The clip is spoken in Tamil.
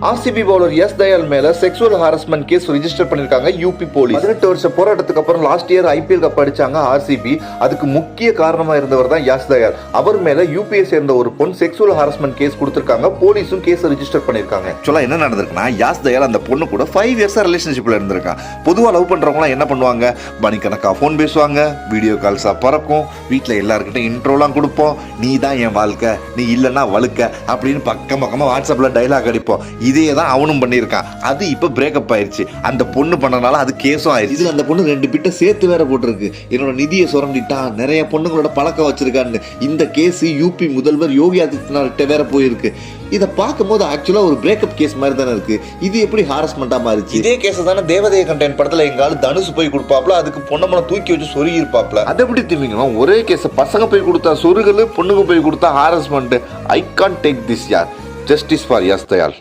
ஆர்சிபி பவுலர் எஸ் தயால் மேல செக்ஸுவல் ஹாரஸ்மெண்ட் கேஸ் ரிஜிஸ்டர் பண்ணிருக்காங்க யூபி போலீஸ். 18 வருஷ போராட்டத்துக்கு அப்புறம் லாஸ்ட் இயர் ஐபிஎல் கப் அடிச்சாங்க ஆர்சிபி. அதுக்கு முக்கிய காரணமா இருந்தவர் தான் எஸ் தயால். அவர் மேல யூபியை சேர்ந்த ஒரு பொண்ணு செக்ஸுவல் ஹாரஸ்மெண்ட் கேஸ் கொடுத்திருக்காங்க. போலீஸும் கேஸ் ரிஜிஸ்டர் பண்ணிருக்காங்க. ஆக்சுவலா என்ன நடந்திருக்குன்னா, எஸ் தயால் அந்த பொண்ணு கூட 5 இயர்ஸா ரிலேஷன்ஷிப்ல இருந்திருக்கான். பொதுவா லவ் பண்றவங்க என்ன பண்ணுவாங்க, மணிக்கணக்கா போன் பேசுவாங்க, வீடியோ கால்ஸா பறக்கும், வீட்டுல எல்லாருக்கிட்ட இன்ட்ரோலாம் கொடுப்போம், நீ தான் என் வாழ்க்கை, நீ இல்லைன்னா வழுக்க அப்படின்னு பக்கம் பக்கமா வாட்ஸ்அப்ல டைலாக் அடிப்போம். இதே தான் அவனும் பண்ணியிருக்கான். அது இப்போ பிரேக்கப் ஆயிடுச்சு. அந்த பொண்ணு பண்ணனால அது கேஸும் ஆயிடுச்சு. இதுல அந்த பொண்ணு 2 பிட்ட சேர்த்து வேற போட்டிருக்கு. என்னோட நிதியை சுரண்டிட்டான், நிறைய பொண்ணுங்களோட பழக்கம் வச்சிருக்கான்னு. இந்த கேஸ் யூபி முதல்வர் யோகி ஆதித்யநாத் வேற போயிருக்கு. இதை பார்க்கும்போது ஆக்சுவலா ஒரு பிரேக்கப் கேஸ் மாதிரி தானே இருக்கு. இது எப்படி ஹாரஸ்மெண்டா மாறிச்சு? இதே கேஸ் தானே தேவதைய கண்டென்ட் படத்துல எங்கால தனுஷ் போய் கொடுப்பாப்ல, அதுக்கு பொண்ணமனை தூக்கி வச்சு சொருகி இருப்பாப்ல. அதை எப்படி திமிங்க ஒரே கேஸ் பசங்க போய் கொடுத்தா சொருகல், பொண்ணுங்க போய் கொடுத்தா harassment. I can't take this யார். Justice for S Dayal.